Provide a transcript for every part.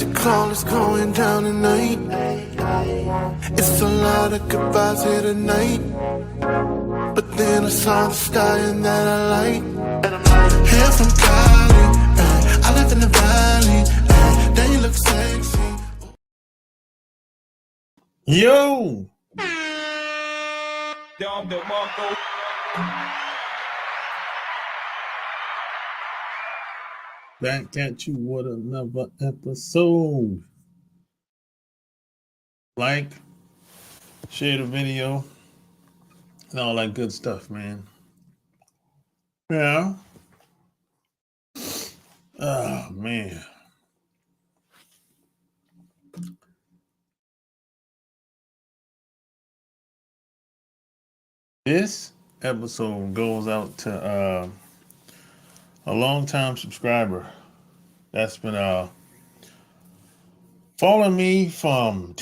the call is going down tonight. It's a lot of goodbyes here tonight. But then I saw the sky and that I like. Hair from Cali, I live in the valley. Then you look sexy. Yo! Back at you with another episode. Like, share the video, and all that good stuff, man. Yeah. Oh, man. This episode goes out to a longtime subscriber that's been following me from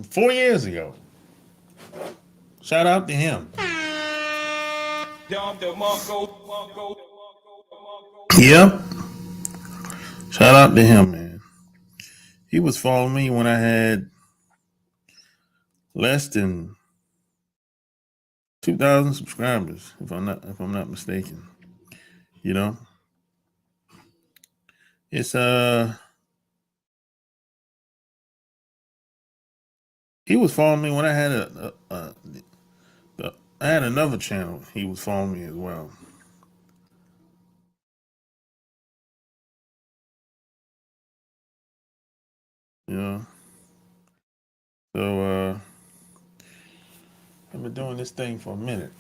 4 years ago. Shout out to him. Yep. Shout out to him, man. He was following me when I had less than 2,000 subscribers, if I'm not mistaken. You know, it's he was following me when I had I had another channel. He was following me as well. You know, so I've been doing this thing for a minute.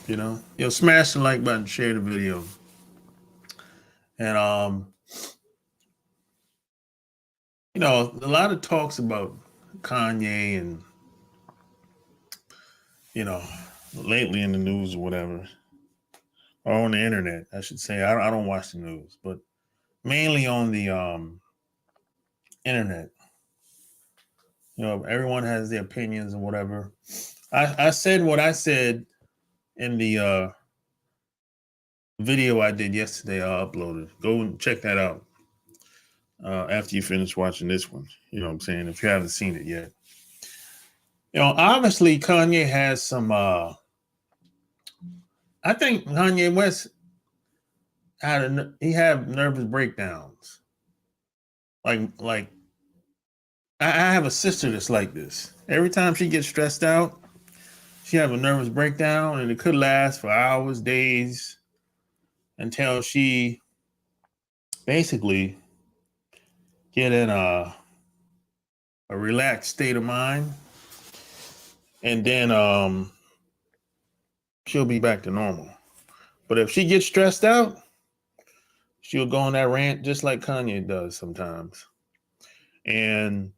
You know, smash the like button, share the video, and you know, a lot of talks about Kanye and, you know, lately in the news or whatever, or on the internet, I should say. I don't watch the news, but mainly on the internet. You know, everyone has their opinions and whatever. I said what I said in the video I did yesterday. I uploaded. Go and check that out after you finish watching this one. You know what I'm saying? If you haven't seen it yet. You know, obviously Kanye has some I think Kanye West had nervous breakdowns. Like I have a sister that's like this. Every time she gets stressed out, she have a nervous breakdown, and it could last for hours, days, until she basically get in a relaxed state of mind, and then she'll be back to normal. But if she gets stressed out, she'll go on that rant just like Kanye does sometimes. And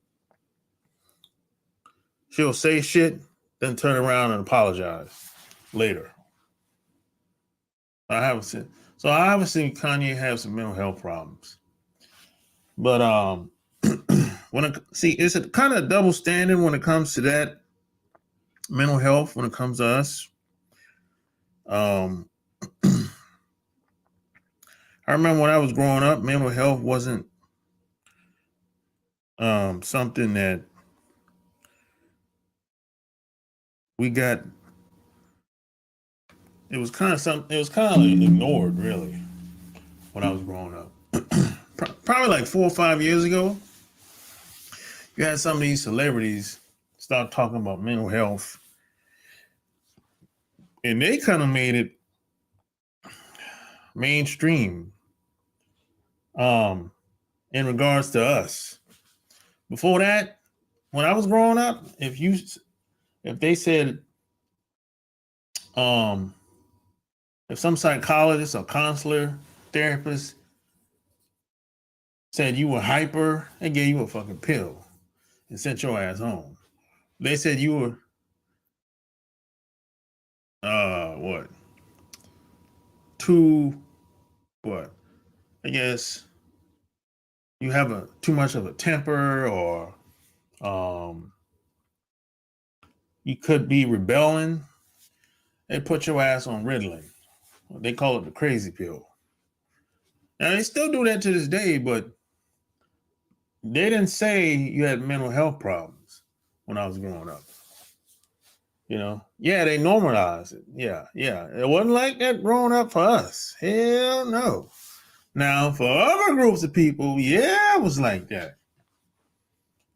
she'll say shit, then turn around and apologize later. I haven't seen. So I haven't seen Kanye have some mental health problems. But it's a kind of double standard when it comes to that mental health. When it comes to us, I remember when I was growing up, mental health wasn't something that we got. It was kind of ignored, really, when I was growing up. Probably like 4 or 5 years ago, you had some of these celebrities start talking about mental health, and they kind of made it mainstream in regards to us. Before that, when I was growing up, if they said if some psychologist or counselor, therapist said you were hyper, they gave you a fucking pill and sent your ass home. They said you were what? I guess you have too much of a temper, or you could be rebelling. They put your ass on Ritalin. They call it the crazy pill. Now they still do that to this day, but they didn't say you had mental health problems when I was growing up. Yeah, they normalized it. Yeah. It wasn't like that growing up for us. Hell no. Now, for other groups of people, yeah, it was like that.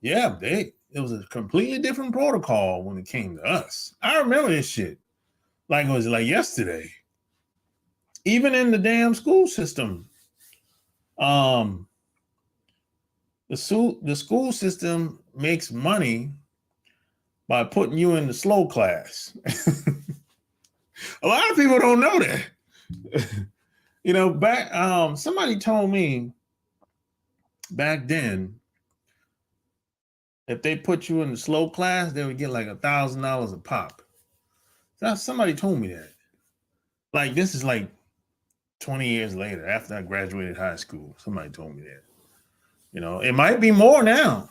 Yeah, it was a completely different protocol when it came to us. I remember this shit like it was like yesterday. Even in the damn school system, the school system makes money by putting you in the slow class. A lot of people don't know that. Back somebody told me back then, if they put you in the slow class, they would get like $1,000 a pop. Somebody told me that. Like this is like 20 years later, after I graduated high school. Somebody told me that. It might be more now.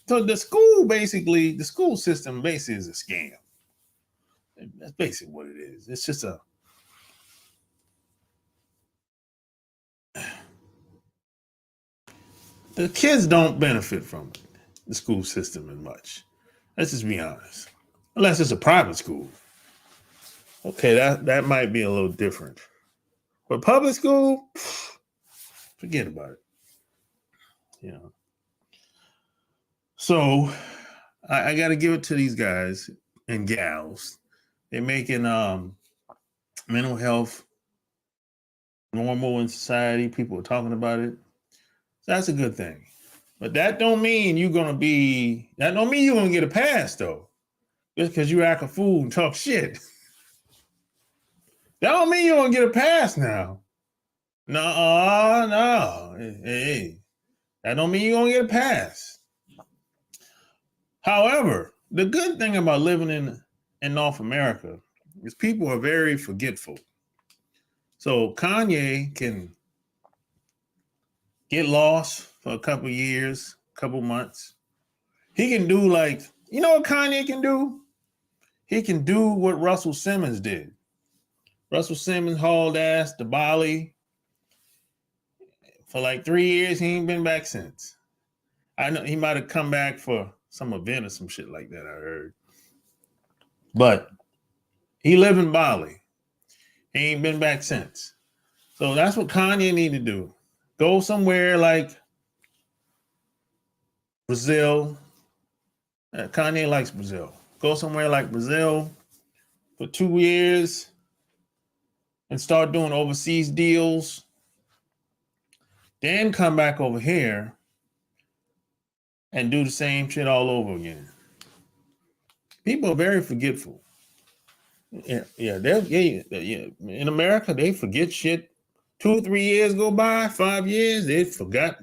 So the school system basically is a scam. That's basically what it is. It's just the kids don't benefit from it, the school system as much. Let's just be honest. Unless it's a private school. Okay, that might be a little different. But public school, forget about it. So I got to give it to these guys and gals. They're making mental health normal in society. People are talking about it. So that's a good thing. But that don't mean you're gonna get a pass though. Just because you act a fool and talk shit. That don't mean you're gonna get a pass now. No. Hey. That don't mean you're gonna get a pass. However, the good thing about living in North America is people are very forgetful. So Kanye can get lost for a couple years, couple months. He can do what Kanye can do? He can do what Russell Simmons did. Russell Simmons hauled ass to Bali for like 3 years. He ain't been back since. I know he might have come back for some event or some shit like that, I heard. But he lived in Bali. He ain't been back since. So that's what Kanye need to do. Go somewhere like Brazil. Kanye likes Brazil. Go somewhere like Brazil for 2 years and start doing overseas deals. Then come back over here and do the same shit all over again. People are very forgetful. Yeah. In America, they forget shit. 2 or 3 years go by, 5 years, they forgot.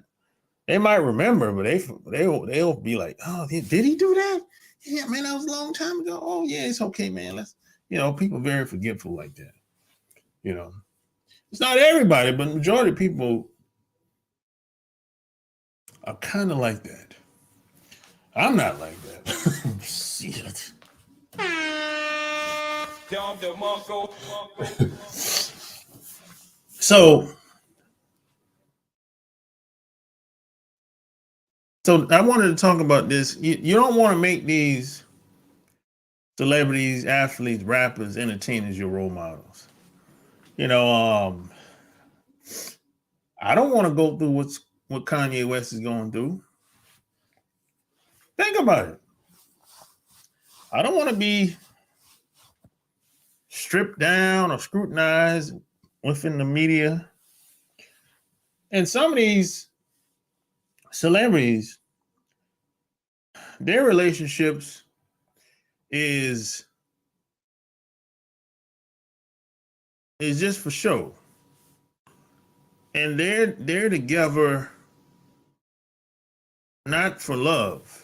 They might remember, but they'll be like, "Oh, did he do that? Yeah, man, that was a long time ago. Oh, yeah, it's okay, man. People are very forgetful like that. It's not everybody, but the majority of people are kind of like that. I'm not like that. Shit. So I wanted to talk about this. You don't want to make these celebrities, athletes, rappers, entertainers your role models. I don't want to go through what Kanye West is going through. Think about it. I don't want to be stripped down or scrutinized within the media. And some of these celebrities, their relationships is just for show. And they're together not for love.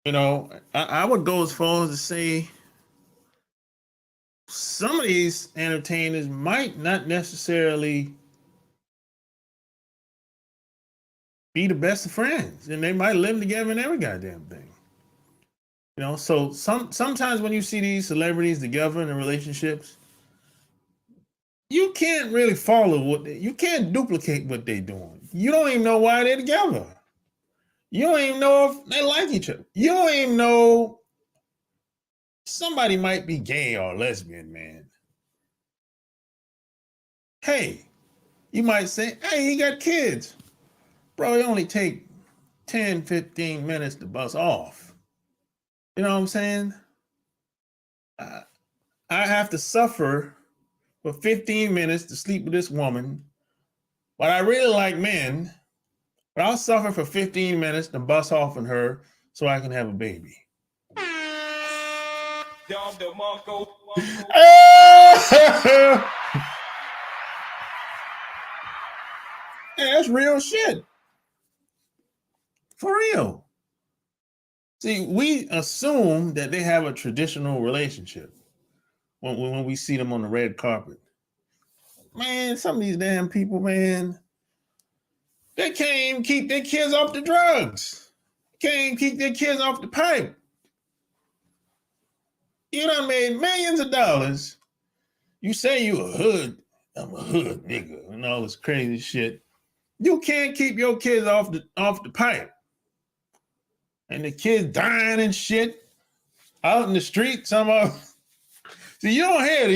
I would go as far as to say some of these entertainers might not necessarily be the best of friends, and they might live together in every goddamn thing. So sometimes when you see these celebrities together in the relationships, you can't really follow you can't duplicate what they're doing. You don't even know why they're together. You don't even know if they like each other. You don't even know somebody might be gay or lesbian, man. Hey, you might say, hey, he got kids. Bro, it only take 10, 15 minutes to bust off. You know what I'm saying? I have to suffer for 15 minutes to sleep with this woman, but I really like men, but I'll suffer for 15 minutes to bust off on her so I can have a baby. Yeah, that's real shit. For real. See, we assume that they have a traditional relationship when we see them on the red carpet. Man, some of these damn people, man, they can't even keep their kids off the drugs. Can't even keep their kids off the pipe. You done made millions of dollars. You say you a hood, I'm a hood nigga, and all this crazy shit. You can't keep your kids off the pipe. And the kids dying and shit out in the street. Some of see, you don't hear the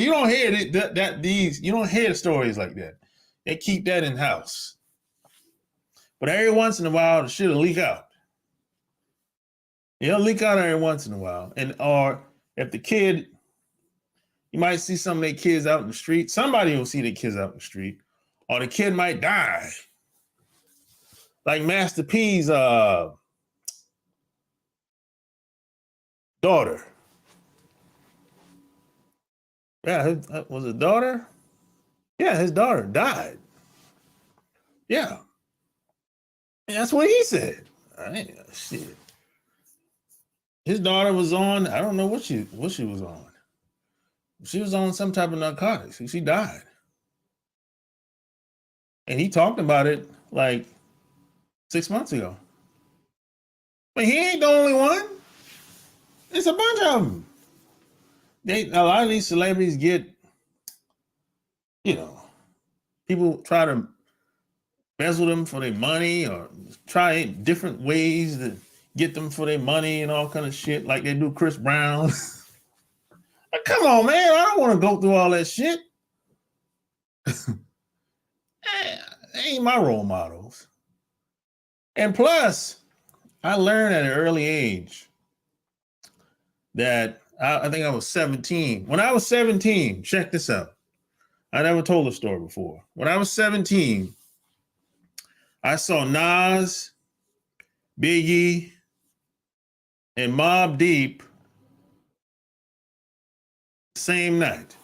stories like that. They keep that in house. But every once in a while, the shit'll leak out. It'll leak out every once in a while. And or if the kid, you might see some of their kids out in the street. Somebody will see their kids out in the street, or the kid might die. Like Master P's daughter. Yeah, was it daughter? Yeah, his daughter died. Yeah. And that's what he said. Shit. His daughter was on, I don't know what she was on. She was on some type of narcotics. She died. And he talked about it like 6 months ago. But he ain't the only one. It's a bunch of them. A lot of these celebrities get, people try to embezzle them for their money or try different ways to get them for their money and all kind of shit like they do Chris Brown. Like, come on, man. I don't want to go through all that shit. They ain't my role models. And plus, I learned at an early age that I think I was 17. When I was 17, check this out. I never told a story before. When I was 17, I saw Nas, Biggie, and Mobb Deep same night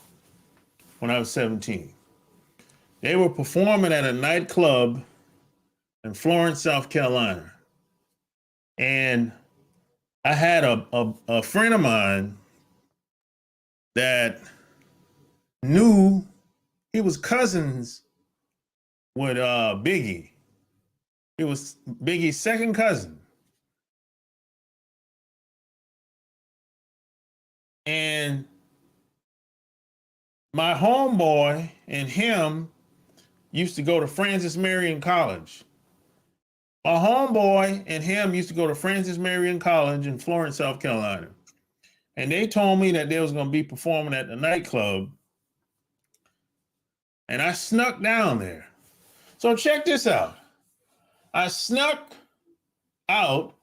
when I was 17. They were performing at a nightclub in Florence, South Carolina. And I had a friend of mine that knew he was cousins with Biggie. He was Biggie's second cousin. And my homeboy and him used to go to Francis Marion College. My homeboy and him used to go to Francis Marion College in Florence, South Carolina. And they told me that they was going to be performing at the nightclub. And I snuck down there. So check this out. I snuck out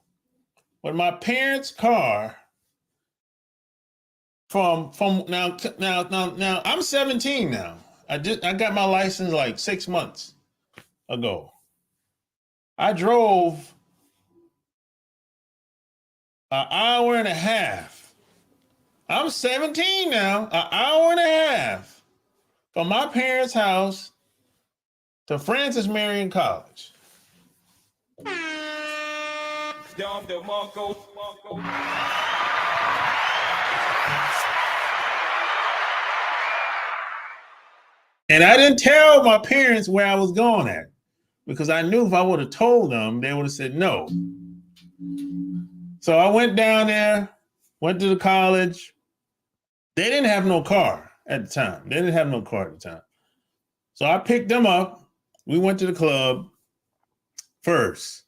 with my parents' car from now I'm 17 now. I got my license like 6 months ago. I drove an hour and a half. I'm 17 now, an hour and a half from my parents' house to Francis Marion College. And I didn't tell my parents where I was going at because I knew if I would have told them, they would have said no. So I went down there, went to the college. They didn't have no car at the time. So I picked them up. We went to the club first.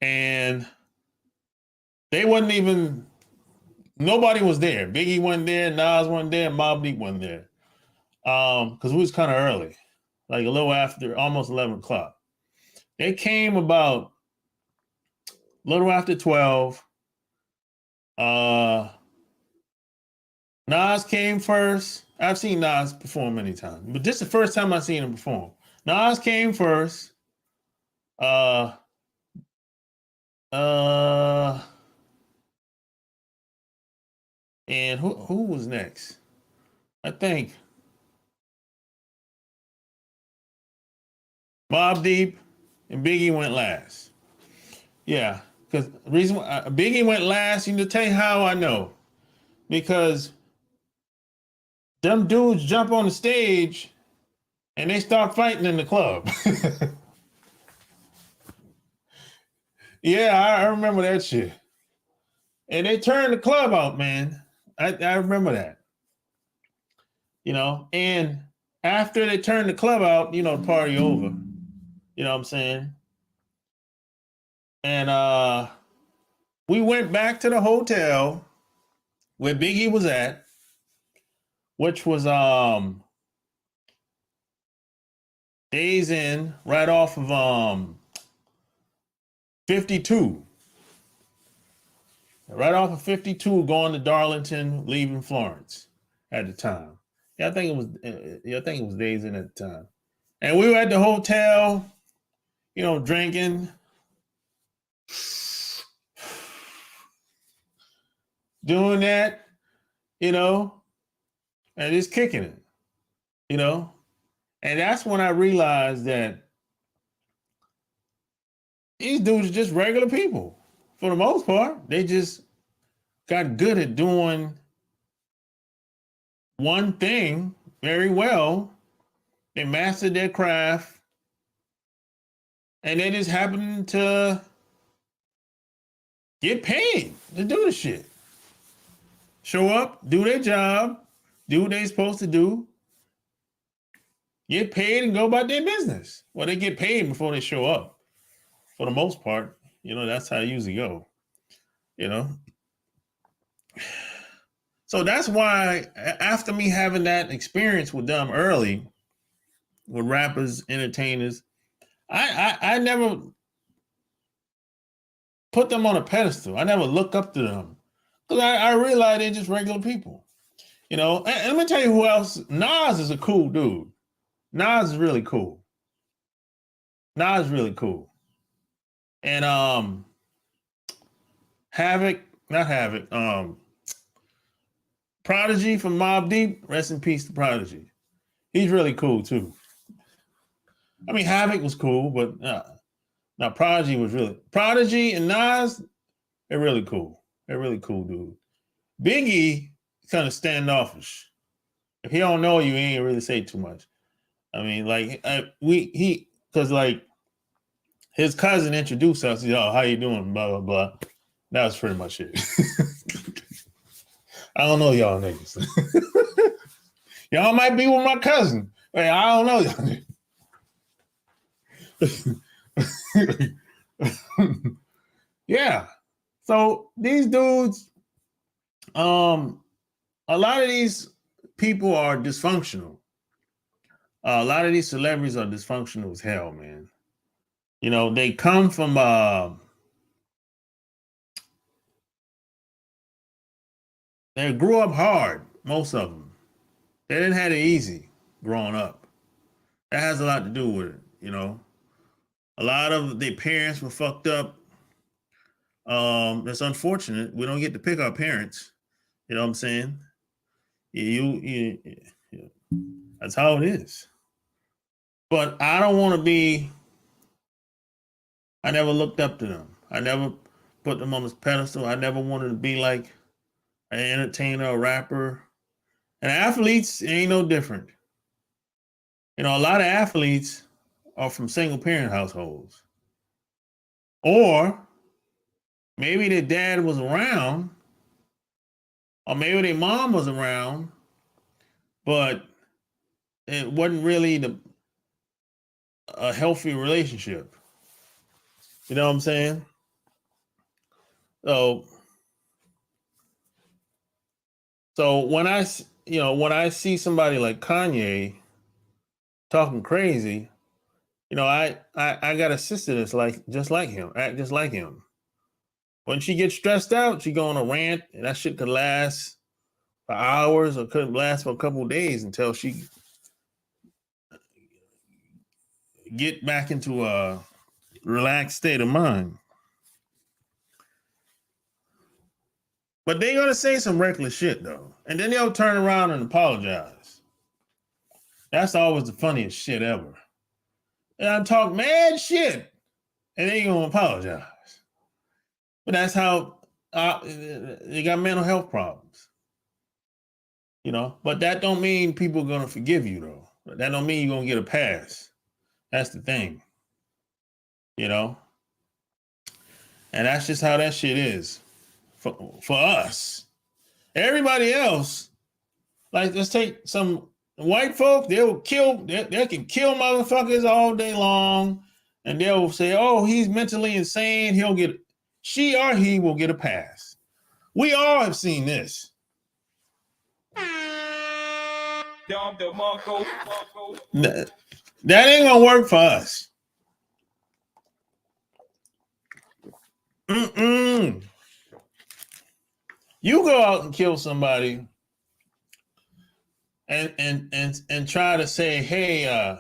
And they wasn't even, nobody was there. Biggie wasn't there, Nas wasn't there, Mobb Deep wasn't there. Because we was kind of early, like a little after, almost 11 o'clock. They came about a little after 12. Nas came first. I've seen Nas perform many times, but this is the first time I've seen him perform. Nas came first. Uh, and who was next? I think Mobb Deep and Biggie went last. Yeah, because the reason why Biggie went last, you know, tell you how I know. Because them dudes jump on the stage and they start fighting in the club. Yeah, I remember that shit. And they turned the club out, man. I remember that. You know, and after they turned the club out, you know, the party over. You know what I'm saying? And we went back to the hotel where Biggie was at, which was Days Inn, right off of 52. Right off of 52, going to Darlington, leaving Florence at the time. Yeah, I think it was Days Inn at the time. And we were at the hotel, you know, drinking, doing that, you know, and just kicking it, you know. And that's when I realized that these dudes are just regular people for the most part. They just got good at doing one thing very well. They mastered their craft, and they just happened to get paid to do the shit. Show up, do their job, do what they're supposed to do, get paid, and go about their business. Well, they get paid before they show up. For the most part, you know, that's how it usually go, you know. So that's why after me having that experience with them early, with rappers, entertainers, I never put them on a pedestal. I never look up to them. Because I realize they're just regular people. You know, and let me tell you who else. Nas is a cool dude. Nas is really cool. Nas is really cool. And not Havoc, Prodigy from Mobb Deep, rest in peace to Prodigy. He's really cool too. I mean, Havoc was cool, but now Prodigy was really, Prodigy and Nas, they're really cool. They're really cool, dude. Biggie kind of standoffish. If he don't know you, he ain't really say too much. I mean, like because like his cousin introduced us, yo, how you doing? Blah blah blah. That was pretty much it. I don't know y'all niggas. Y'all might be with my cousin. Hey, I don't know y'all. Yeah. So these dudes, a lot of these people are dysfunctional. A lot of these celebrities are dysfunctional as hell, man. You know, they come from they grew up hard, most of them. They didn't have it easy growing up. That has a lot to do with it, you know. A lot of their parents were fucked up. That's unfortunate. We don't get to pick our parents. You know what I'm saying? You that's how it is. But I don't want to be. I never looked up to them. I never put them on this pedestal. I never wanted to be like an entertainer, a rapper. And athletes ain't no different. You know, a lot of athletes are from single parent households. Or maybe their dad was around, or maybe their mom was around, but it wasn't really a healthy relationship. You know what I'm saying? So when I see somebody like Kanye talking crazy, I got a sister that's just like him, act just like him. When she gets stressed out, she go on a rant, and that shit could last for hours or could last for a couple of days until she get back into a relaxed state of mind. But they're gonna say some reckless shit though, and then they'll turn around and apologize. That's always the funniest shit ever. And I talk mad shit, and they gonna apologize. But that's how they got mental health problems. But that don't mean people are gonna forgive you though. That don't mean you're gonna get a pass. That's the thing. And that's just how that shit is for us. Everybody else, like, let's take some white folk, they can kill motherfuckers all day long, and they'll say, oh, he's mentally insane, she or he will get a pass. We all have seen this. That ain't gonna work for us. You go out and kill somebody and try to say, hey,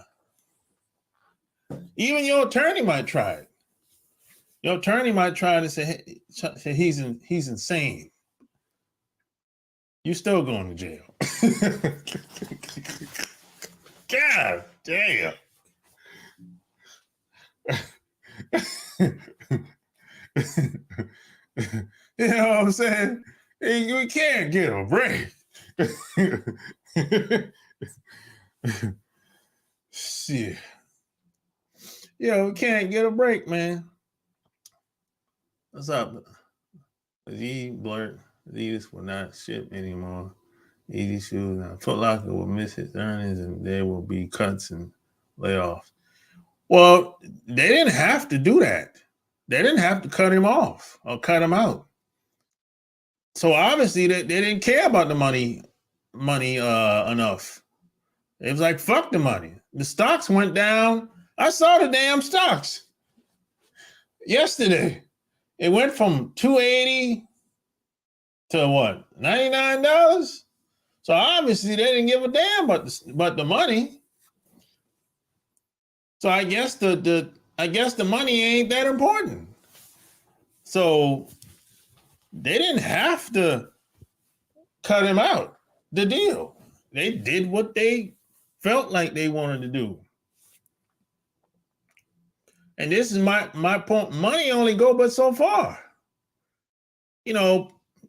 even your attorney might try it. Your attorney might try to say, hey, he's insane. You still going to jail. God damn. You know what I'm saying? We can't get a break. Shit. We can't get a break, man. What's up? These will not ship anymore. Easy shoes. Now, Foot Locker will miss its earnings, and there will be cuts and layoffs. Well, they didn't have to do that. They didn't have to cut him off or cut him out. So obviously they didn't care about the money enough. It was like, fuck the money. The stocks went down. I saw the damn stocks yesterday. It went from $280 to what? $99. So obviously they didn't give a damn about the money. So I guess the money ain't that important. So they didn't have to cut him out. The deal. They did what they felt like they wanted to do. And this is my point. Money only go but so far.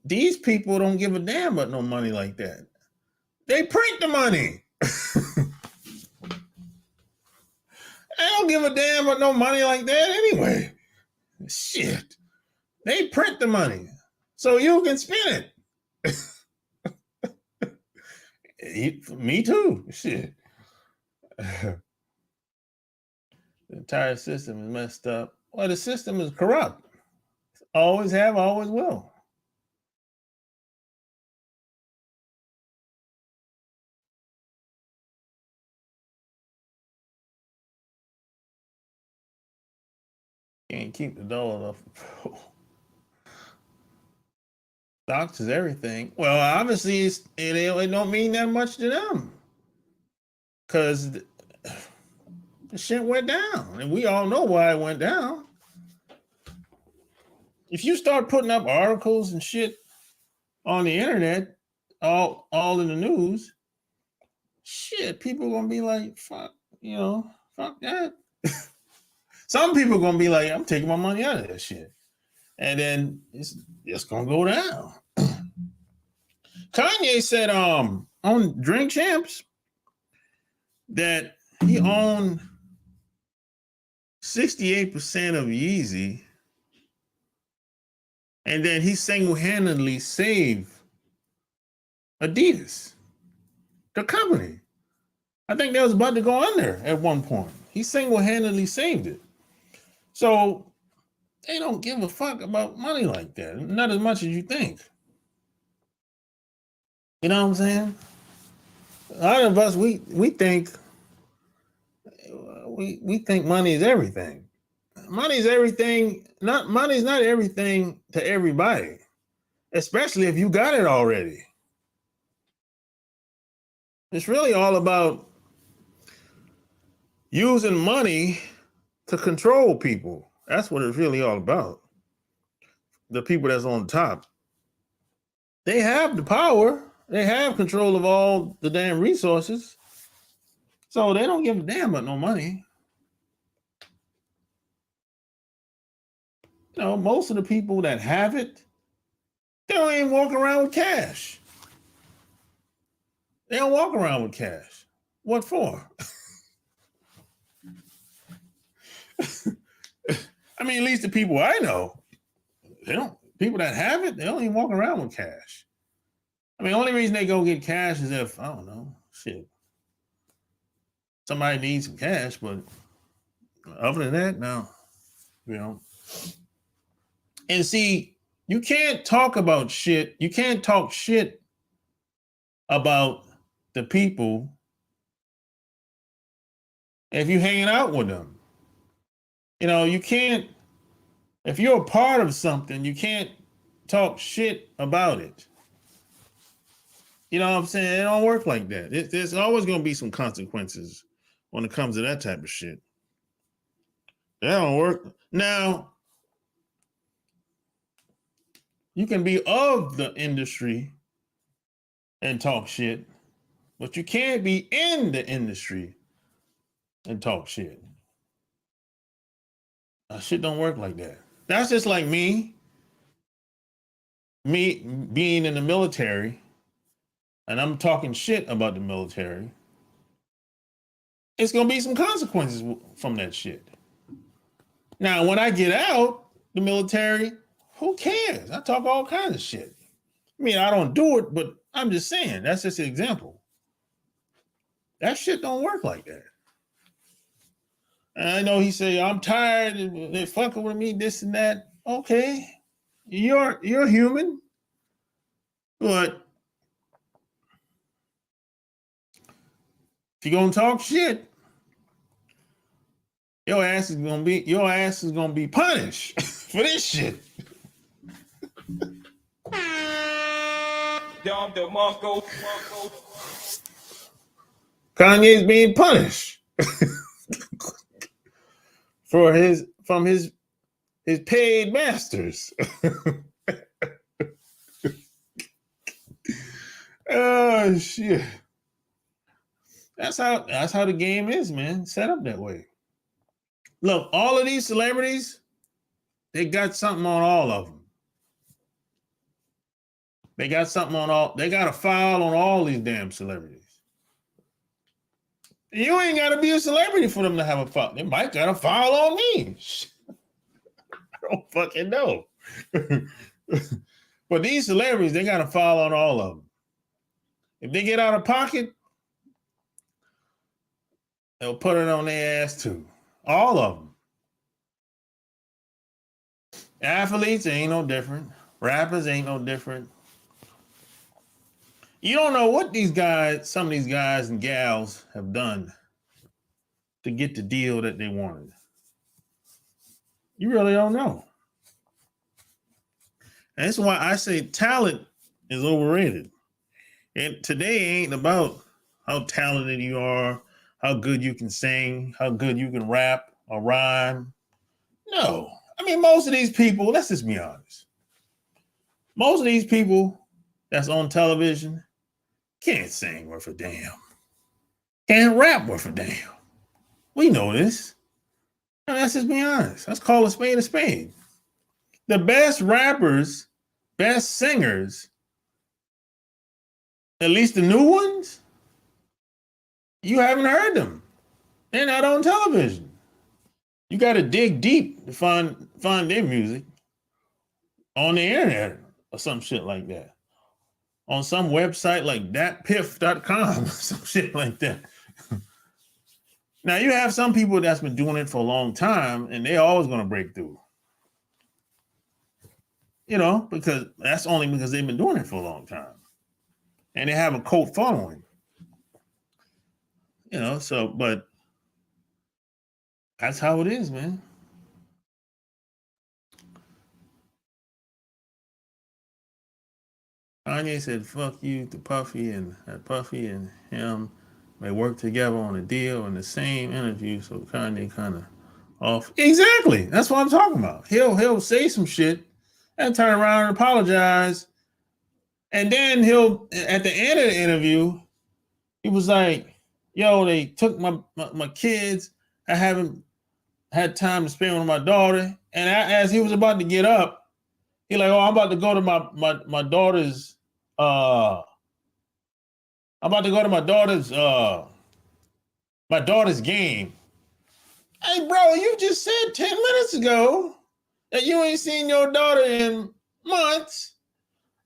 These people don't give a damn about no money like that. They print the money. I don't give a damn about no money like that anyway. Shit. They print the money so you can spend it. Me too. Shit. The entire system is messed up. Well, the system is corrupt. Always have, always will. Can't keep the dollar off. Stocks is everything. Well, obviously, it don't mean that much to them. Because the shit went down. And we all know why it went down. If you start putting up articles and shit on the internet, all in the news, shit, people are going to be like, fuck, fuck that. Some people are going to be like, I'm taking my money out of that shit. And then it's just going to go down. Kanye said on Drink Champs that he owned 68% of Yeezy, and then he single-handedly saved Adidas, the company. I think they was about to go under at one point. He single-handedly saved it. So they don't give a fuck about money like that. Not as much as you think. You know what I'm saying? A lot of us, we think money is everything. Money's everything. Money's not everything to everybody, especially if you got it already. It's really all about using money to control people. That's what it's really all about. The people that's on top. They have the power. They have control of all the damn resources. So they don't give a damn about no money. You know, most of the people that have it, they don't even walk around with cash. They don't walk around with cash. What for? I mean, at least the people I know, they don't. People that have it, they don't even walk around with cash. I mean, the only reason they go get cash is if, I don't know, shit, somebody needs some cash, but other than that, no, you know. And see, you can't talk about shit. You can't talk shit about the people if you're hanging out with them. You know, you can't, if you're a part of something, you can't talk shit about it. You know what I'm saying? It don't work like that. There's always going to be some consequences when it comes to that type of shit. That don't work. Now, you can be of the industry and talk shit, but you can't be in the industry and talk shit. Shit don't work like that. That's just like me being in the military, and I'm talking shit about the military. It's going to be some consequences from that shit. Now, when I get out the military, who cares? I talk all kinds of shit. I mean, I don't do it, but I'm just saying, that's just an example. That shit don't work like that. And I know he say, I'm tired, they're fucking with me, this and that. Okay, you're human, but if you're gonna talk shit, your ass is gonna be punished for this shit. Kanye's being punished from his paid masters. Oh shit. That's how the game is, man. Set up that way. Look, all of these celebrities, they got something on all of them. They got a file on all these damn celebrities. You ain't got to be a celebrity for them to have a file. They might got a file on me. I don't fucking know. But these celebrities, they got a file on all of them. If they get out of pocket, they'll put it on their ass too. All of them. Athletes ain't no different. Rappers ain't no different. You don't know what some of these guys and gals have done to get the deal that they wanted. You really don't know. And that's why I say talent is overrated. And today ain't about how talented you are, how good you can sing, how good you can rap or rhyme. No. I mean, most of these people, let's just be honest. Most of these people that's on television can't sing worth a damn. Can't rap worth a damn. We know this. And let's just be honest. Let's call a spade a spade. The best rappers, best singers, at least the new ones, you haven't heard them. They're not on television. You got to dig deep to find their music on the internet or some shit like that. On some website like thatpiff.com, some shit like that. Now you have some people that's been doing it for a long time, and they're always going to break through. You know, because that's only because they've been doing it for a long time, and they have a cult following. You know, so but that's how it is, man. Kanye said, "Fuck you" to Puffy, and Puffy and him may work together on a deal in the same interview. So Kanye kind of off. Exactly. That's what I'm talking about. He'll say some shit and turn around and apologize, and then he'll at the end of the interview, he was like, "Yo, they took my kids. I haven't had time to spend with my daughter." And as he was about to get up, he like, "Oh, I'm about to go to my daughter's." I'm about to go to my daughter's game. Hey, bro, you just said 10 minutes ago that you ain't seen your daughter in months,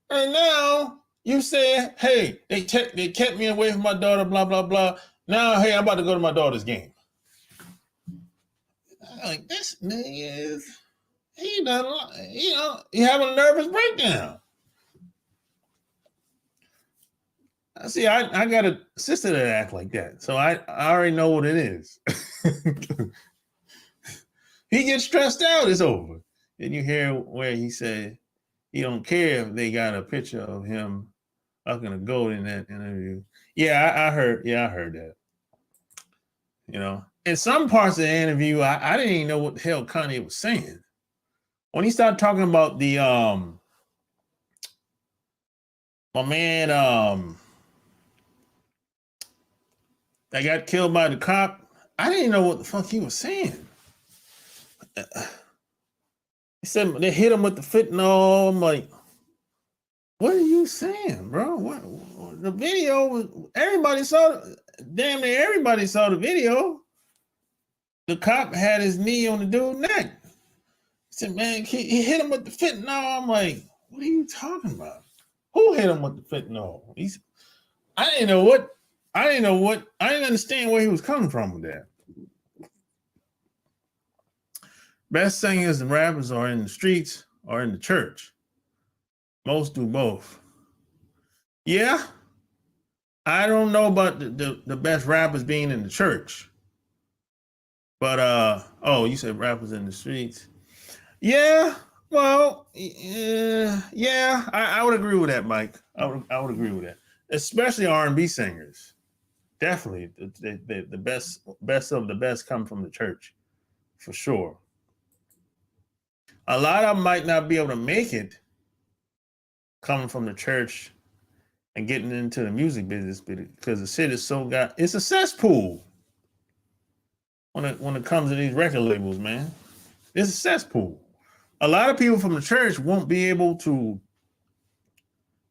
and now you say, "Hey, they kept me away from my daughter, blah blah blah." Now, hey, I'm about to go to my daughter's game. Like this nigga is he done, he having a nervous breakdown. See, I got a sister that act like that, so I already know what it is. He gets stressed out, it's over. And you hear where he said he don't care if they got a picture of him fucking a goat in that interview. Yeah, I heard that. You know, in some parts of the interview, I didn't even know what the hell Kanye was saying. When he started talking about the my man that got killed by the cop, I didn't know what the fuck he was saying. He said they hit him with the fentanyl. I'm like, what are you saying, bro? What the video was? Everybody saw. Damn near everybody saw the video. The cop had his knee on the dude's neck. He said, "Man, he hit him with the fentanyl." I'm like, what are you talking about? Who hit him with the fentanyl? I didn't understand where he was coming from with that. Best singers and rappers are in the streets or in the church. Most do both. Yeah, I don't know about the best rappers being in the church. But you said rappers in the streets. Yeah, well, yeah, I would agree with that, Mike. I would agree with that, especially R&B singers. Definitely, the best of the best come from the church, for sure. A lot of them might not be able to make it coming from the church and getting into the music business because the shit is it's a cesspool when it comes to these record labels, man. It's a cesspool. A lot of people from the church won't be able to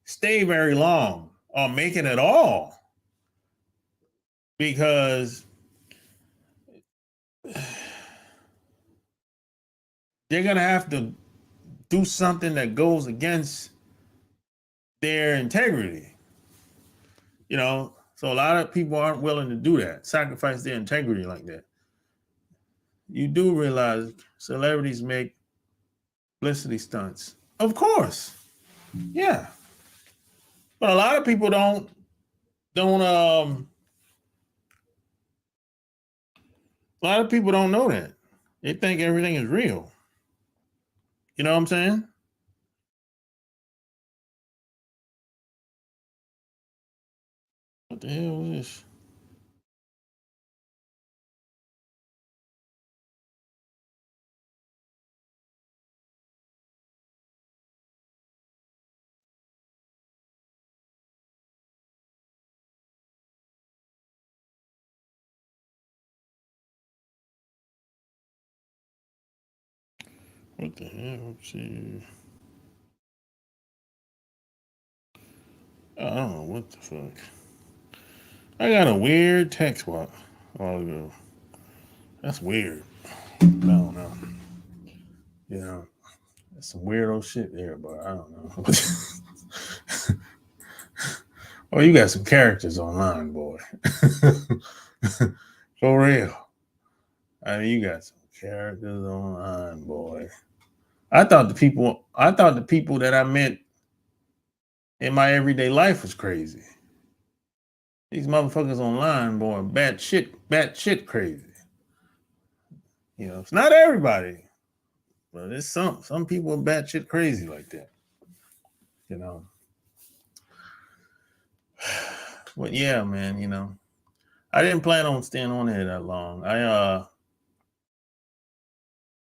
stay very long or make it at all because they're going to have to do something that goes against their integrity. You know, so a lot of people aren't willing to do that, sacrifice their integrity like that. You do realize celebrities make publicity stunts. Of course. Yeah. But a lot of people don't a lot of people don't know that. They think everything is real. You know what I'm saying? What the hell is this? What the hell? Let's see. I don't know what the fuck. I got a weird text while ago. That's weird. I don't know. You know, that's some weirdo shit there, but I don't know. Oh, you got some characters online, boy. For real. I mean, you got some characters online, boy. I thought the people that I met in my everyday life was crazy. These motherfuckers online, boy, bat shit crazy. You know, it's not everybody, but it's some people are bat shit crazy like that. You know. But yeah, man, you know. I didn't plan on staying on here that long.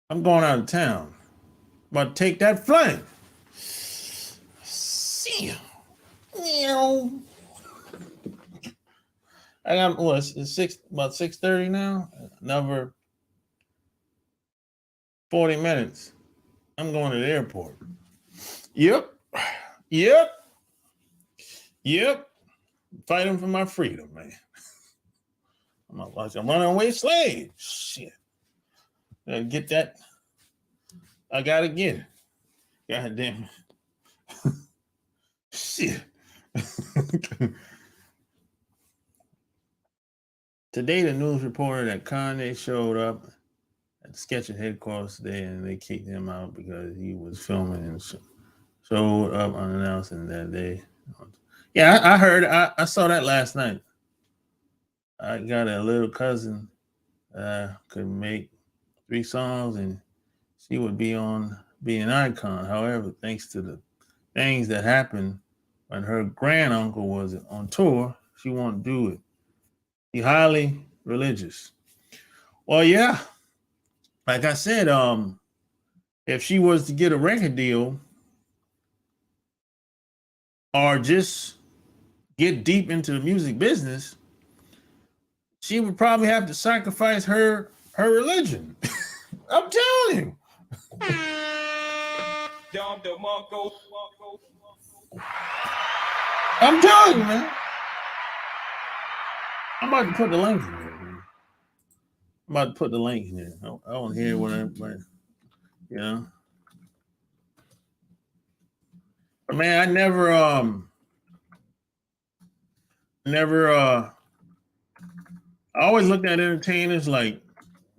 I'm going out of town. About to take that flight. See ya. I got what? It's about 6:30 now. Another 40 minutes. I'm going to the airport. Yep. Fighting for my freedom, man. I'm like a runaway slave. Shit. Gotta get that. I gotta get it. God damn it. Shit. Today, the news reported that Kanye showed up at the Sketcher headquarters today, and they kicked him out because he was filming and showed up unannounced. And that day, yeah, I heard. I saw that last night. I got a little cousin could make 3 songs, and she would be an icon. However, thanks to the things that happened when her granduncle was on tour, she won't do it. She's highly religious. Well, yeah, like I said, if she was to get a record deal or just get deep into the music business, she would probably have to sacrifice her religion. I'm telling you. I'm telling you, man. I'm about to put the link in here, man. I'm about to put the link in here. I want to hear what everybody, you know. But man, I I always looked at entertainers like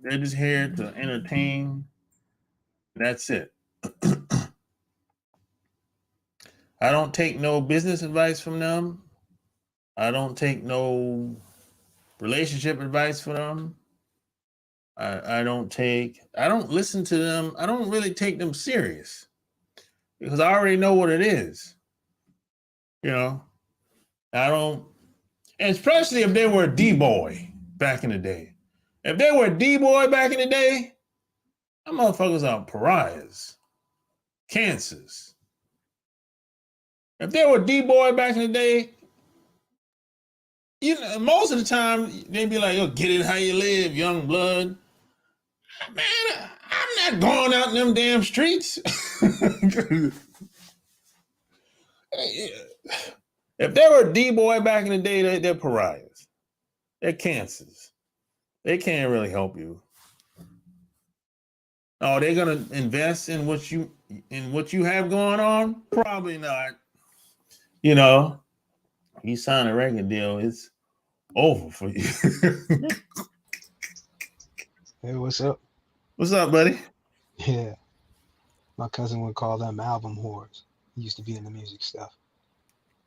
they're just here to entertain. That's it. I don't take no business advice from them. I don't take no relationship advice from them. I don't listen to them. I don't really take them serious because I already know what it is. You know, I don't, and especially if they were a D-boy back in the day. If they were a D-boy back in the day, them motherfuckers are pariahs, cancers. If they were a D-boy back in the day, you know, most of the time they'd be like, "Yo, get it how you live, young blood." Man, I'm not going out in them damn streets. If they were a D-boy back in the day, they're pariahs. They're cancers. They can't really help you. Oh, they're gonna invest in what you have going on? Probably not. You know, you sign a record deal, it's over for you. Hey, what's up? What's up, buddy? Yeah, my cousin would call them album whores. He used to be in the music stuff.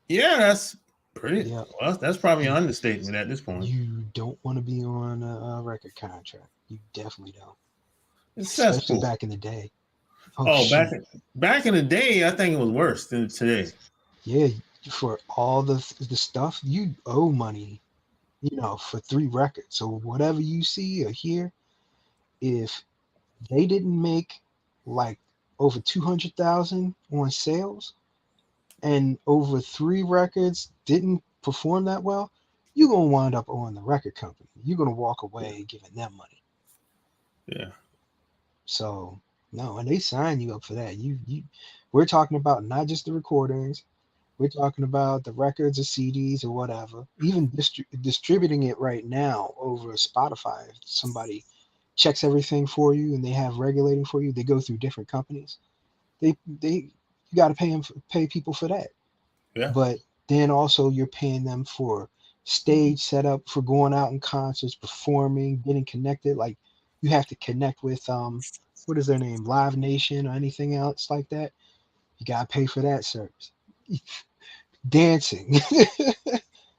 Yeah, that's pretty. Yeah, Well, that's probably an understatement at this point. you don't want to be on a record contract. You definitely don't. It's Especially cesspool. back in the day. Oh, back in the day, I think it was worse than today. Yeah, for all the stuff you owe money, you know, for 3 records. So whatever you see or hear, if they didn't make like over 200,000 on sales and over 3 records didn't perform that well, you're gonna wind up owing the record company. You're gonna walk away giving them money. Yeah. So no, and they sign you up for that. We're talking about not just the recordings. We're talking about the records or CDs or whatever. Even distributing it right now over Spotify. If somebody checks everything for you and they have regulating for you, they go through different companies. You got to pay people for that. Yeah. But then also you're paying them for stage set up for going out in concerts, performing, getting connected. Like you have to connect with what is their name, Live Nation or anything else like that. You gotta pay for that service. Dancing,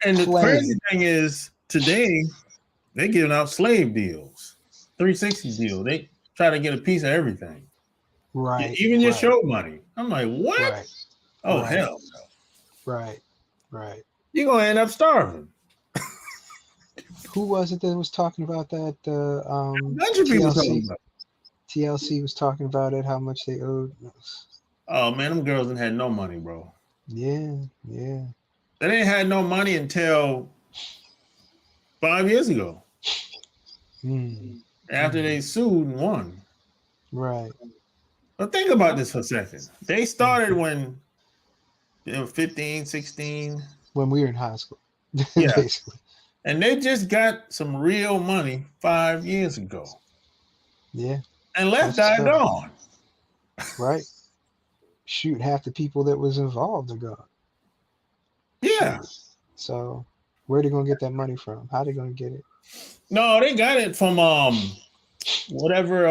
And the crazy playing. thing is, today they giving out slave deals, 360 deal. They try to get a piece of everything, Right, even your right, show money. I'm like, what? right, Oh right, hell, right, right. you're gonna end up starving. Who was it that was talking about that? A bunch of people talking TLC. about it. TLC was talking about it, how much they owed. Oh man, them girls didn't had no money, bro. Yeah, yeah. They didn't had no money until 5 years ago. Mm, After they sued and won. right. But think about this for a second. They started Mhm. when they were 15, 16. When we were in high school, Yeah. basically. And they just got some real money 5 years ago. Yeah, And left that's died tough. gone. Right. Shoot, half the people that was involved are gone. Yeah. Shoot. So where they gonna get that money from? How they gonna get it? No, they got it from whatever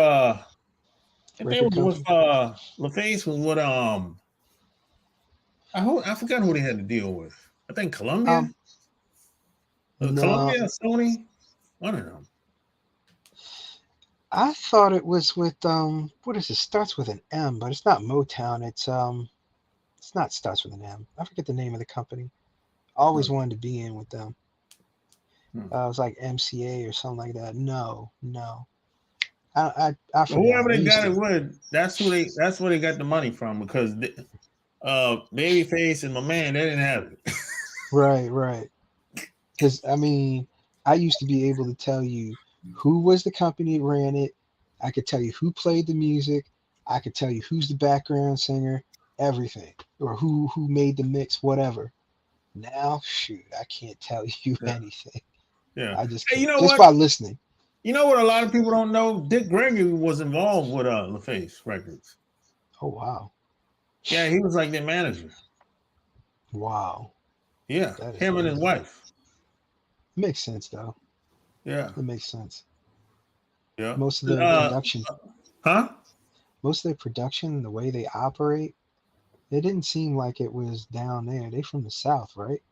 if they Record was with company? LaFace was with I forgot who they had to deal with. I think Columbia? Um, no, Columbia, Sony? One of them. I thought it was with what is it? Starts with an M, but it's not Motown. It's not starts with an M. I forget the name of the company. I always wanted to be in with them. Hmm. It was like MCA or something like that. No, no. I Whoever forgot. I they used got it to. with, that's where they got the money from because Babyface and my man, they didn't have it. Right, right. Because I mean, I used to be able to tell you who was the company that ran it. I could tell you who played the music. I could tell you who's the background singer, everything, or who made the mix, whatever. Now, shoot, I can't tell you Yeah. anything. Yeah. I just Hey, you can't. know Just what? by listening. You know what a lot of people don't know? Dick Gregory was involved with LaFace Records. Oh wow, Yeah, he was like their manager. wow, Yeah, that is him and his crazy. wife. Makes sense though. Yeah, It makes sense. yeah. Most of their production, Huh? most of their production, the way they operate, it didn't seem like it was down there. They from the South, right?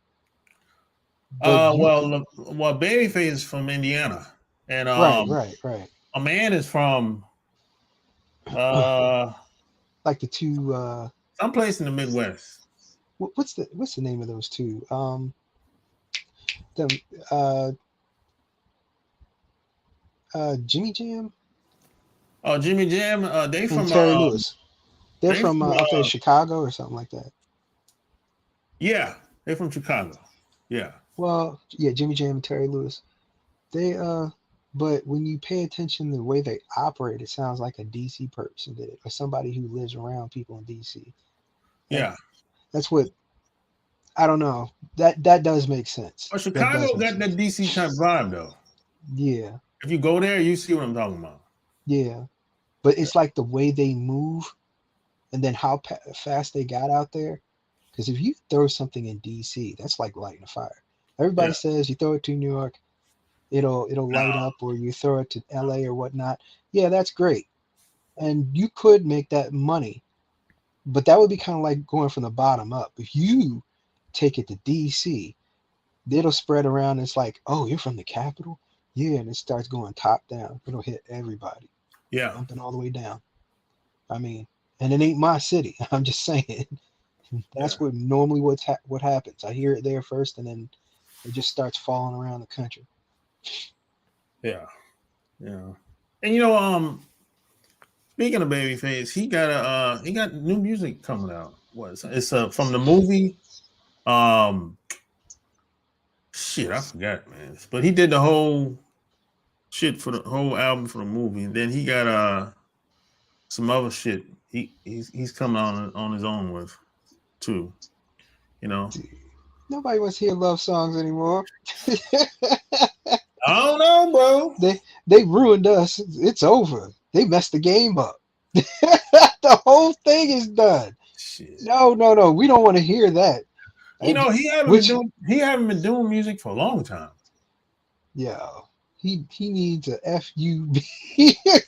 But you could, Babyface is from Indiana, and right, right, right. a man is from uh Like the two, someplace in the Midwest. what's the name of those two? The uh, Jimmy Jam Oh, Jimmy Jam. They and from Terry Lewis. They're they from from up there in Chicago or something like that. yeah, they from Chicago. Yeah, Well, yeah, Jimmy Jam and Terry Lewis. They but when you pay attention to the way they operate, it sounds like a DC person did it, or somebody who lives around people in DC. That yeah. that's what I don't know. That does make sense. But That does Chicago make got that sense. DC type vibe though. Yeah, If you go there, you see what I'm talking about. yeah. But it's like the way they move, and then how fast they got out there. Because if you throw something in DC, that's like lighting a fire. Everybody Yeah. says you throw it to New York, it'll light No. up, or you throw it to LA or whatnot. Yeah, that's great. And you could make that money, but that would be kind of like going from the bottom up. If you take it to DC, it'll spread around. It's like, oh, you're from the capital? Yeah, and it starts going top down. It'll hit everybody, Yeah. dumping all the way down. I mean, and it ain't my city. I'm just saying. Yeah. That's what normally what happens. I hear it there first, and then it just starts falling around the country. Yeah. Yeah. And speaking of Babyface, he got new music coming out. It's from the movie shit, I forgot, man. But he did the whole shit for the whole album for the movie. And then he got some other shit he's coming on his own with too. You know. Nobody wants to hear love songs anymore. I don't know, bro. They ruined us. It's over. They messed the game up. The whole thing is done. Shit. No, no, no. We don't want to hear that. You know, Which, he haven't been doing music for a long time. yeah, he needs a FUB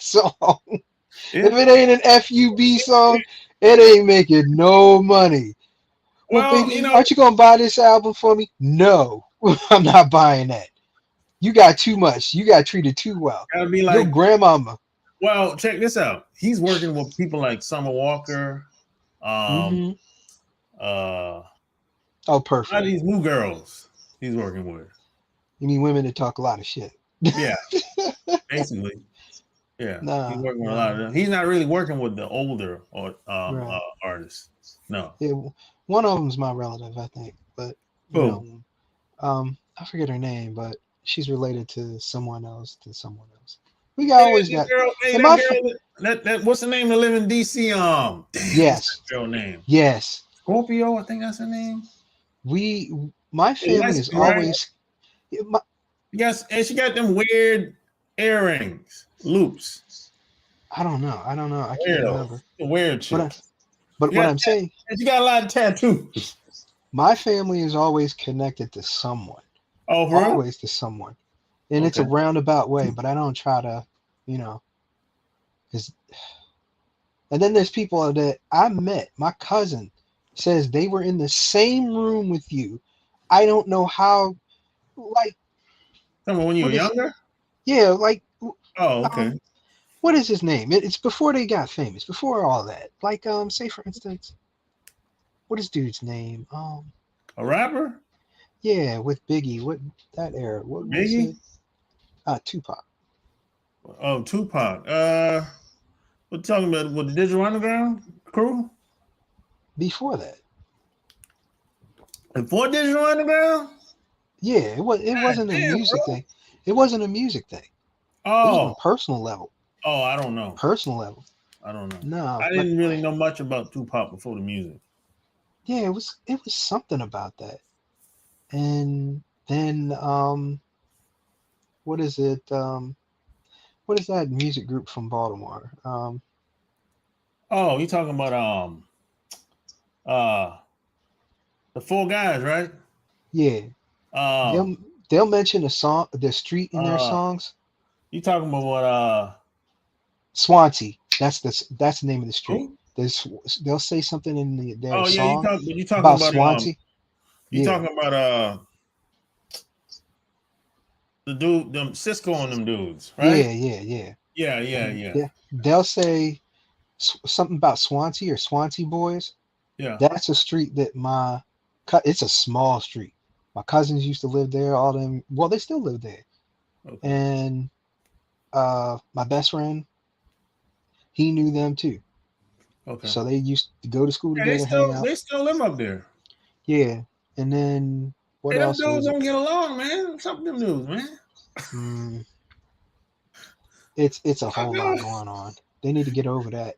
song. Yeah. If it ain't an FUB song, it ain't making no money. Well, Well, you Biggie, know, aren't you gonna buy this album for me? No, I'm not buying that. You got too much. You got treated too well. gotta be Your like, grandmama. well, check this out. He's working with people like Summer Walker, um, Mm-hmm. uh, Oh, a lot of perfect. these new girls he's working with. You mean women that talk a lot of shit? Yeah, basically. Yeah, he's Nah, working with a lot nah. of them. He's not really working with the older or Right. artists. No. Yeah, one of them's my relative, I think, but you Who? know, I forget her name, but she's related to someone else. We got Hey, always that got girl. Hey, in that my girl. That what's the name to live in DC? Damn, what's yes, that girl name? yes. Scorpio, I think that's her name. We my Hey, family light is skin, right? always my, Yes, and she got them weird earrings, loops. I don't know. I can't Weirdo, remember. the weird But chick. but She what got I'm saying, and she got a lot of tattoos. my family is always connected to someone, Oh, for real? always to someone, and it's Okay. a roundabout way. But I don't try to, you know, 'cause and then there's people that I met. My cousin says they were in the same room with you. I don't know how. Like, Tell me when you were what is? younger. Yeah, like, Oh, okay. um, what is his name? It's before they got famous. Before all that. Like, say for instance, what is dude's name? A rapper? Yeah, with Biggie. What that era? What was Biggie? it? Tupac. Oh, Tupac. What you talking about? With the Digital Underground crew? Before that. Before Digital Underground? Yeah, it was. It God wasn't a damn, music bro. thing. It wasn't a music thing. It was on a Oh, personal level. I don't know. Personal level. I don't know. No, I but didn't really know much about Tupac before the music. yeah, it was something about that. And then what is it? What is that music group from Baltimore? Oh, you talking about uh the four guys, right? Yeah, Um they'll they'll mention a song, the street in their uh songs. you talking about what Swansea. That's the name of the street. who? There's they'll say something in their Oh yeah, song you talking about about Swansea. you Yeah, talking about the dude them Cisco and them dudes, right? yeah. Yeah, yeah, And yeah. they'll say something about Swansea or Swansea boys. Yeah. That's a street that it's a small street. My cousins used to live there. All them, well, they still live there. Okay. And my best friend, he knew them too. Okay. So they used to go to school Yeah, together, hang out. they still live up there. Yeah. And then Hey, what them else dudes was it? don't get along, man. What's up with them dudes, man? Mm, it's a I whole know. lot going on. They need to get over that.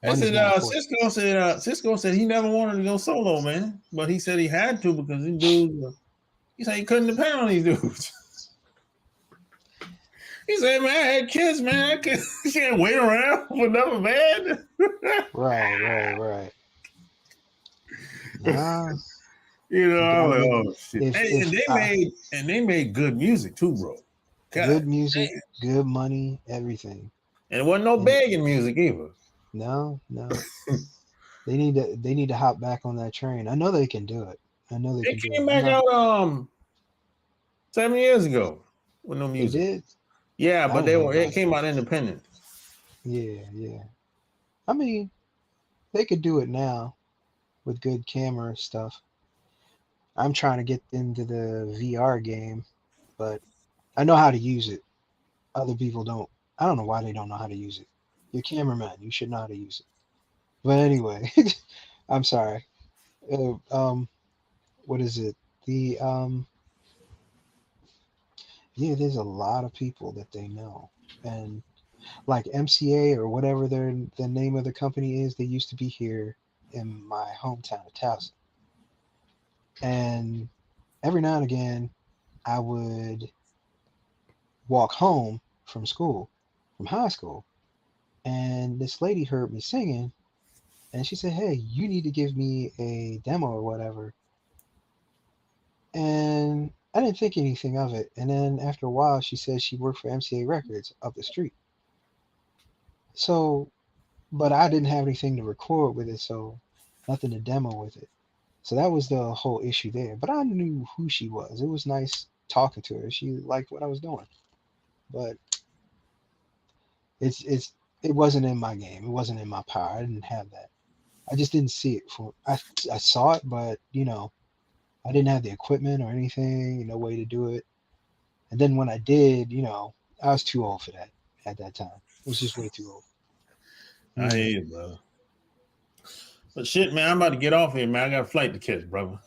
I Money's said more important. Cisco said he never wanted to go solo, man. But he said he had to because these dudes he said he couldn't depend on these dudes. He said, man, I had kids, man. I can't wait around for another man. Right. Nah, You know, you I'm gotta like, get oh shit. if And they made good music too, bro. God good music, damn. good money, everything. And it wasn't no And begging music either. no. They need to hop back on that train. I know they can do it. I know they It can do came it. I'm back not. out 7 years ago with no They music. did. Yeah, I but don't know it about it. came out independent. Yeah. I mean, they could do it now with good camera stuff. I'm trying to get into the VR game, but I know how to use it. Other people don't. I don't know why they don't know how to use it. You're a cameraman. You should know how to use it. But anyway, I'm sorry. Uh, um, what is it? The Yeah, there's a lot of people that they know, and like MCA or whatever the name of the company is, they used to be here in my hometown of Towson. And every now and again, I would walk home from school, from high school, and this lady heard me singing, and she said, "Hey, you need to give me a demo or whatever." And I didn't think anything of it. And then after a while, she said she worked for MCA Records up the street. So, but I didn't have anything to record with it, so nothing to demo with it. So that was the whole issue there. But I knew who she was. It was nice talking to her. She liked what I was doing. But it wasn't in my game. It wasn't in my power. I didn't have that. I just didn't see it for I saw it, but I didn't have the equipment or anything, no way to do it. And then when I did, I was too old for that at that time. It was just way too old. I hear you, brother. But shit, man, I'm about to get off here, man. I got a flight to catch, brother.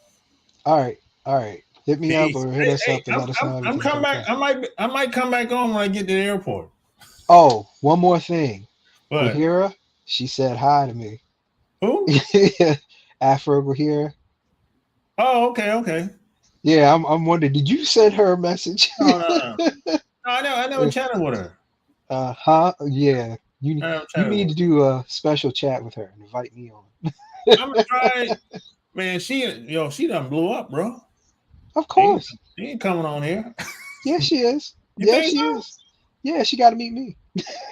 All right. Hit me Peace. up or hit us up and let us know. I'm coming back. I might come back on when I get to the airport. Oh, one more thing. What? Gahira, she said hi to me. Who? Afro Gahira. Oh, okay. Yeah, I'm wondering, did you send her a message? No. I never chatted with her. Yeah. You need to do a special chat with her and invite me on. I'm gonna try. Man, she done blew up, bro. Of course. She ain't coming on here. Yeah, she is. You think she so? is. Yeah, she got to meet me.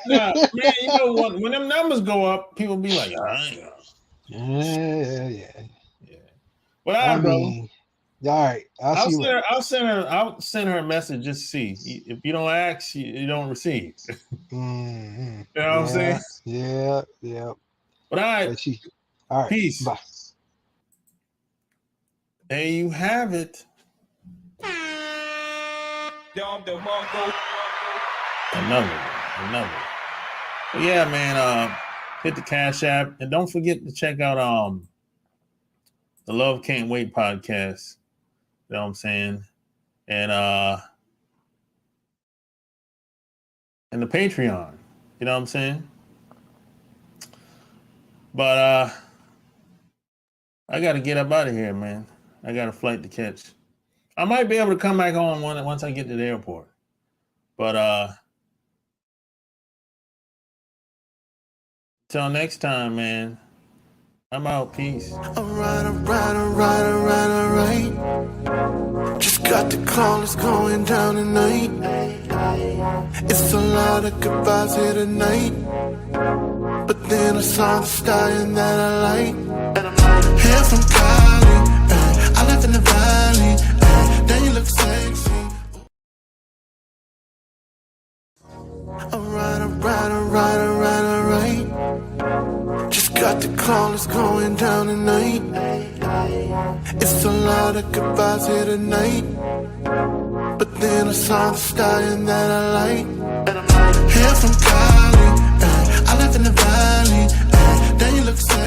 Nah, man, when them numbers go up, people be like, Yeah. But all right, I'll see you. I'll send her a message just to see. If you don't ask, you don't receive. Mm-hmm. You know what I'm saying? Yeah. But all right. All right. Peace. Bye. There you have it. Another. But yeah, man. Hit the Cash App and don't forget to check out the Love Can't Wait podcast. You know what I'm saying? And the Patreon. You know what I'm saying? But I got to get up out of here, man. I got a flight to catch. I might be able to come back on once I get to the airport. But till next time, man. I'm out. Peace. Alright. Just got the call, it's going down tonight. It's a lot of goodbyes here tonight. But then I saw the sky and that I like. Hair from Cali, I live in the valley, then you look sexy. Alright. Just got the call, it's going down tonight. It's a lot of goodbyes here tonight. But then I saw the sky and that I like. Hair from Cali, I live in the valley, then you look sexy.